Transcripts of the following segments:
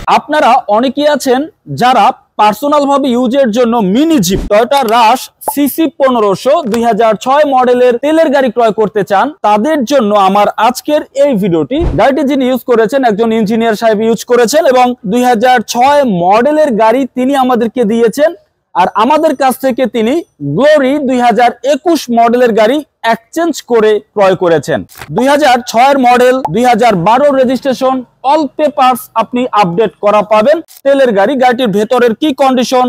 আপনারা অনেকেই আছেন যারা পার্সোনাল ভাবে ইউজের জন্য mini jeep Toyota Rush CC 1500 2006 মডেলের তেলের গাড়ি ক্রয় করতে চান, তাদের জন্য আমার আজকের এই ভিডিওটি। গাড়িটি যিনি ইউজ করেছেন একজন ইঞ্জিনিয়ার সাহেব ইউজ করেছেন এবং 2006 মডেলের গাড়ি তিনি আমাদেরকে দিয়েছেন। আর আমাদের কাছ থেকে তিনি গ্লোরি 2021 মডেলের গাড়ি এক্সচেঞ্জ করে ক্রয় করেছেন। 2006 মডেল 2012 রেজিস্ট্রেশন, অল পেপারস আপনি আপডেট করা পাবেন। তেলের গাড়ি, গাড়িটির ভেতরের কি কন্ডিশন,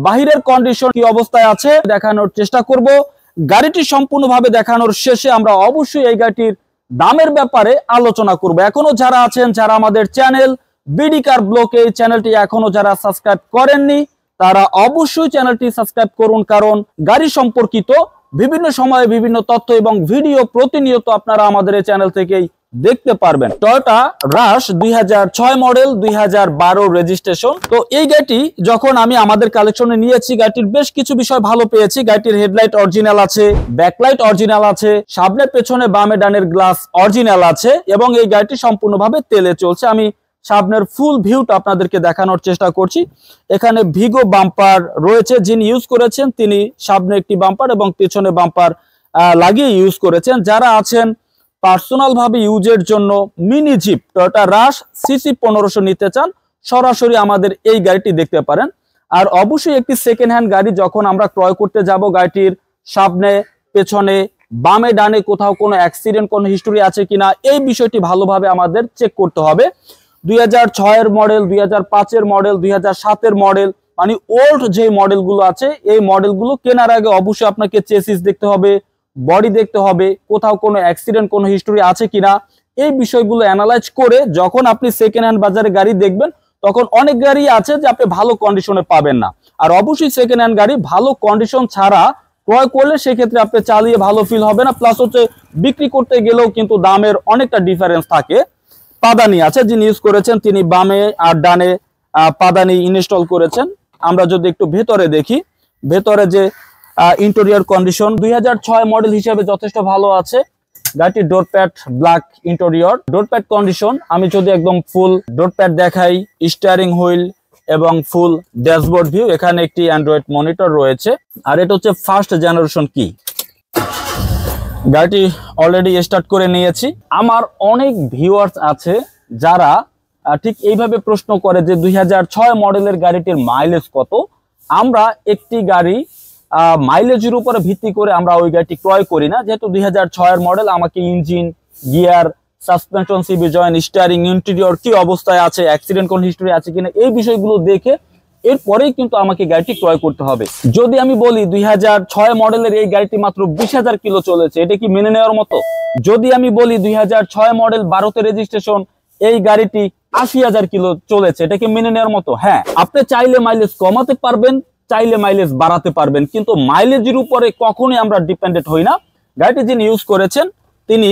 বাহিরের কন্ডিশন কি অবস্থায় আছে দেখানোর চেষ্টা করব। গাড়িটি সম্পূর্ণভাবে দেখানোর শেষে আমরা অবশ্যই এই গাড়িটির দামের ব্যাপারে আলোচনা করব। এখনো যারা আছেন, যারা আমাদের চ্যানেল বিডি কার ব্লগ এই চ্যানেলটি এখনো যারা সাবস্ক্রাইব করেননি, তারা অবশ্যই চ্যানেলটি সাবস্ক্রাইব করুন, কারণ গাড়ি সম্পর্কিত বিভিন্ন সময়ে বিভিন্ন তথ্য এবং ভিডিও প্রতিনিয়ত আপনারা আমাদের এই চ্যানেল থেকেই দেখতে পারবেন। টয়োটা রাশ 2006 মডেল 2012 রেজিস্ট্রেশন। তো এই গাড়িটি যখন আমি আমাদের কালেকশনে নিয়েছি, গাড়িটির বেশ কিছু বিষয় ভালো পেয়েছি। গাড়িটির হেডলাইট অরিজিনাল আছে, ব্যাকলাইট অরিজিনাল আছে, সামনে পেছনে বামে ডানের গ্লাস অরিজিনাল আছে এবং এই গাড়িটি সম্পূর্ণভাবে তেলে চলছে। আমি সামনের ফুল ভিউটা আপনাদেরকে দেখানোর চেষ্টা করছি। এখানে ভিগো বাম্পার রয়েছে, যিনি ইউজ করেছেন তিনি সামনে একটি বাম্পার এবং পেছনে বাম্পার লাগিয়ে ইউজ করেছেন। যারা আছেন পার্সোনাল ভাবে ইউজের জন্য mini jeep Toyota Rush CC 1500 নিতে চান, সরাসরি আমাদের এই গাড়িটি দেখতে পারেন। আর অবশ্যই একটি সেকেন্ড হ্যান্ড গাড়ি যখন আমরা ক্রয় করতে যাব, গাড়িটির সামনে পেছনে বামে ডানে কোথাও কোনো অ্যাক্সিডেন্ট, কোনো হিস্টোরি আছে কিনা এই বিষয়টি ভালোভাবে আমাদের চেক করতে হবে। 2006 মডেল, 2005 মডেল, 2007 মডেল, মানে ওল্ড যে মডেলগুলো আছে এই মডেলগুলো কেনার আগে অবশ্যই আপনাকে চেসিস দেখতে হবে, বডি দেখতে হবে, কোথাও কোনো অ্যাক্সিডেন্ট, কোনো হিস্টোরি আছে কিনা এই বিষয়গুলো অ্যানালাইজ করে যখন আপনি সেকেন্ড হ্যান্ড বাজারে গাড়ি দেখবেন, তখন অনেক গাড়ি আছে যে আপনি ভালো কন্ডিশনে পাবেন না। আর অবশ্যই সেকেন্ড হ্যান্ড গাড়ি ভালো কন্ডিশন ছাড়া ক্রয় করলে সেক্ষেত্রে আপনি চালিয়ে ভালো ফিল হবে না, প্লাস হচ্ছে বিক্রি করতে গেলেও কিন্তু দামের অনেকটা ডিফারেন্স থাকে। পাদানি আছে, যিনি ইউজ করেছেন তিনি বামে আর ডানে পাদানি ইনস্টল করেছেন। আমরা যদি একটু ভেতরে দেখি, ভেতরে যে ইন্টেরিয়র কন্ডিশন 2006 মডেল হিসেবে যথেষ্ট ভালো আছে। গাড়িটির ডোর প্যাড ব্ল্যাক ইন্টেরিয়র, ডোর প্যাড কন্ডিশন আমি যদি একদম ফুল ডোর প্যাড দেখাই, স্টিয়ারিং হুইল এবং ফুল ড্যাশবোর্ড ভিউ, এখানে একটি অ্যান্ড্রয়েড মনিটর রয়েছে। আর এটা হচ্ছে ফার্স্ট জেনারেশন কি। গাড়িটি অলরেডি স্টার্ট করে নিয়েছি। আমার অনেক ভিউয়ার্স আছে যারা ঠিক এইভাবে প্রশ্ন করে যে 2006 মডেলের গাড়িটির মাইলেজ কত। আমরা একটি গাড়ি মাইলেজের উপরে ভিত্তি করে আমরা ওই গাড়িটি ক্রয় করি না। যেহেতু 2006 মডেল, আমাকে engine, gear, suspension, CV joint, steering, interior কি অবস্থায় আছে, অ্যাক্সিডেন্ট কোন হিস্টরি আছে কিনা এই বিষয়গুলো দেখে এরপরেই কিন্তু আমাকে গাড়িটি ক্রয় করতে হবে। যদি আমি বলি 2006 মডেলের এই গাড়িটি মাত্র 20,000 কিলো চলেছে, এটা কি মেনে নেওয়ার মতো? যদি আমি বলি 2006 মডেল 12তে রেজিস্ট্রেশন এই গাড়িটি 80,000 কিলো চলেছে, এটা কি মেনে নেওয়ার মতো? হ্যাঁ, আপনি চাইলে মাইলেজ কমাতে পারবেন, চাইলে মাইলেজ বাড়াতে পারবেন, কিন্তু মাইলেজের উপরে কখনোই আমরা ডিপেন্ডেন্ট হই না। গাড়িটি যিনি ইউজ করেছেন তিনি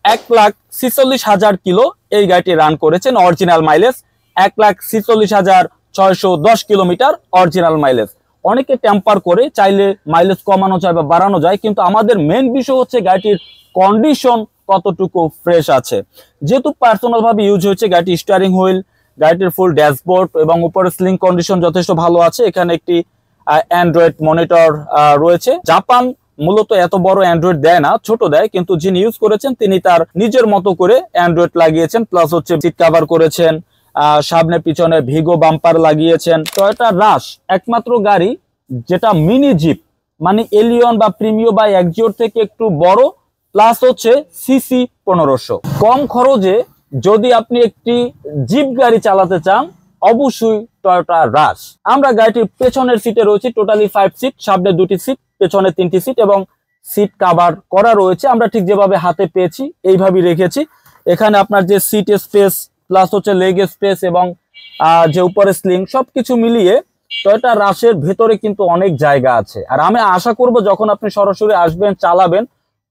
1,46,000 কিলো এই গাড়িটি রান করেছেন। Original mileage 1,46,610 kilometre original mileage. অনেকে টেম্পার করে চাইলে মাইলেজ কমানো যায় বা বাড়ানো যায়, কিন্তু আমাদের মেন বিষয় হচ্ছে গাড়িটির কন্ডিশন কতটুকু ফ্রেশ আছে। যেহেতু পার্সোনাল ভাবে ইউজ হয়েছে, গাড়িটি স্টিয়ারিং হুইল, গাড়িটির ফুল ড্যাশবোর্ড এবং উপরে স্লিং কন্ডিশন যথেষ্ট ভালো আছে। এখানে একটি অ্যান্ড্রয়েড মনিটর রয়েছে। জাপান মূলত এত বড় অ্যান্ড্রয়েড দেয় না, ছোট দেয়, কিন্তু যিনি ইউজ করেছেন তিনি তার নিজের মতো করে অ্যান্ড্রয়েড লাগিয়েছেন, প্লাস হচ্ছে সিট কভার করেছেন, সামনে পিছনে ভিগো বাম্পার লাগিয়েছেন। টয়োটা রাশ একমাত্র গাড়ি যেটা মিনি জিপ, মানে এলিয়ন বা প্রিমিও বা এক্সিওর থেকে একটু বড়, প্লাস হচ্ছে সিসি 1500। কম খরচে যদি আপনি একটি জিপ গাড়ি চালাতে চান, অবশ্যই টয়োটা রাশ। আমরা গাড়িটির পেছনের সিটে রয়েছে টোটালি 5 সিট, সামনে 2টি সিট, পেছনে 3টি সিট এবং সিট কভার করা রয়েছে। আমরা ঠিক যেভাবে হাতে পেয়েছি এইভাবেই রেখেছি। এখানে আপনার যে সিট স্পেস প্লাস হচ্ছে লেগ স্পেস এবং যে উপরে স্লিং সবকিছু মিলিয়ে টয়োটা রাশের ভেতরে কিন্তু অনেক জায়গা আছে। আর আমি আশা করব যখন আপনি সরাসরি আসবেন, চালাবেন,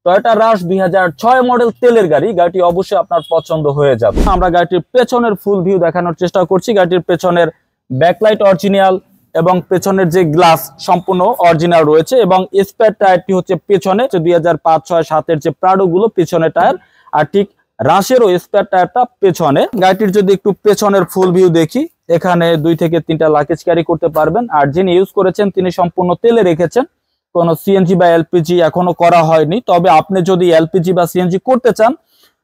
টয়োটা রাশ 2006 মডেল তেলের গাড়ি, গাড়িটি অবশ্যই আপনার পছন্দ হয়ে যাবে। আমরা গাড়িটির পেছনের ফুল ভিউ দেখানোর চেষ্টা করছি। গাড়িটির পেছনের ব্যাকলাইট অরিজিনাল এবং পেছনের যে গ্লাস সম্পূর্ণ অরিজিনাল রয়েছে এবং স্পেয়ার টায়ারটি হচ্ছে পেছনে 2005, 6, 7 এর যে প্রাডো গুলো পেছনে টায়ার, আর ঠিক রাশেরও স্পেয়ার টায়ারটা পেছনে। গাড়িটির যদি একটু পেছনের ফুল ভিউ দেখি, এখানে 2 থেকে 3টা লাগেজ ক্যারি করতে পারবেন। আর যিনি ইউজ করেছেন তিনি সম্পূর্ণ তেলে রেখেছেন, কোনো সিএনজি বা এলপিজি এখনো করা হয়নি। তবে আপনি যদি এলপিজি বা সিএনজি করতে চান,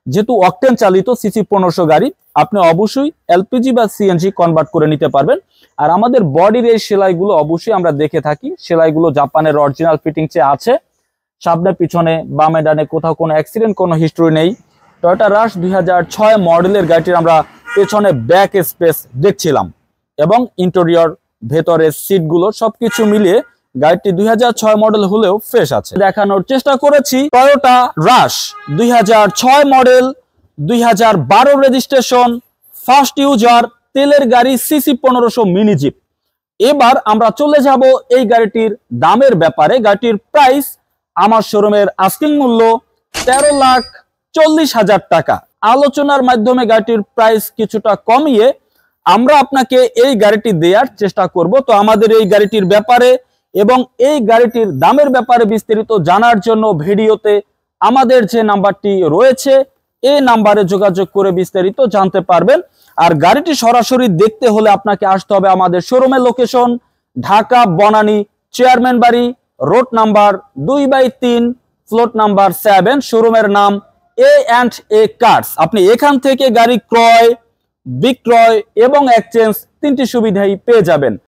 যেহেতু অকটেন চালিত সিসি 1500 গাড়ি, আপনি অবশ্যই এলপিজি বা সিএনজি কনভার্ট করে নিতে পারবেন। আর আমাদের বডির এই সেলাইগুলো অবশ্যই আমরা দেখে থাকি, সেলাইগুলো জাপানের অরিজিনাল ফিটিংসে আছে। সামনে পিছনে বামে ডানে কোথাও কোনো অ্যাক্সিডেন্ট, কোনো হিস্ট্রি নেই। টয়োটা রাশ 2006 মডেলের গাড়িটির আমরা পেছনে ব্যাক স্পেস দেখছিলাম এবং ইন্টেরিয়র ভেতরের সিটগুলো সবকিছু মিলিয়ে গাড়িটি 2006 মডেল হলেও ফ্রেশ আছে। দেখানোর চেষ্টা করেছি টয়োটা রাশ 2006 মডেল, 2012 রেজিস্ট্রেশন, ফার্স্ট ইউজার, তেলের গাড়ি, সিসি 1500 মিনি জিপ। এবার আমরা চলে যাব এই গাড়িটির দামের ব্যাপারে। গাড়িটির প্রাইস আমার শোরুমের আস্কিং মূল্য 13,40,000 টাকা। আলোচনার মাধ্যমে গাড়িটির প্রাইস কিছুটা কমিয়ে আমরা আপনাকে এই গাড়িটি দেওয়ার চেষ্টা করব। তো আমাদের এই গাড়িটির ব্যাপারে এবং এই গাড়িটির দামের ব্যাপারে বিস্তারিত জানার জন্য ভিডিওতে আমাদের যে নাম্বারটি রয়েছে এই নাম্বারে যোগাযোগ করে বিস্তারিত জানতে পারবেন। আর গাড়িটি সরাসরি দেখতে হলে আপনাকে আসতে হবে আমাদের শোরুমের লোকেশন ঢাকা বনানী চেয়ারম্যান বাড়ি, রোড নাম্বার 2/3, ফ্লোট নাম্বার 7, শোরুমের নাম A&A কার্স। আপনি এখান থেকে গাড়ি ক্রয়, বিক্রয় এবং এক্সচেঞ্জ 3টি সুবিধাই পেয়ে যাবেন।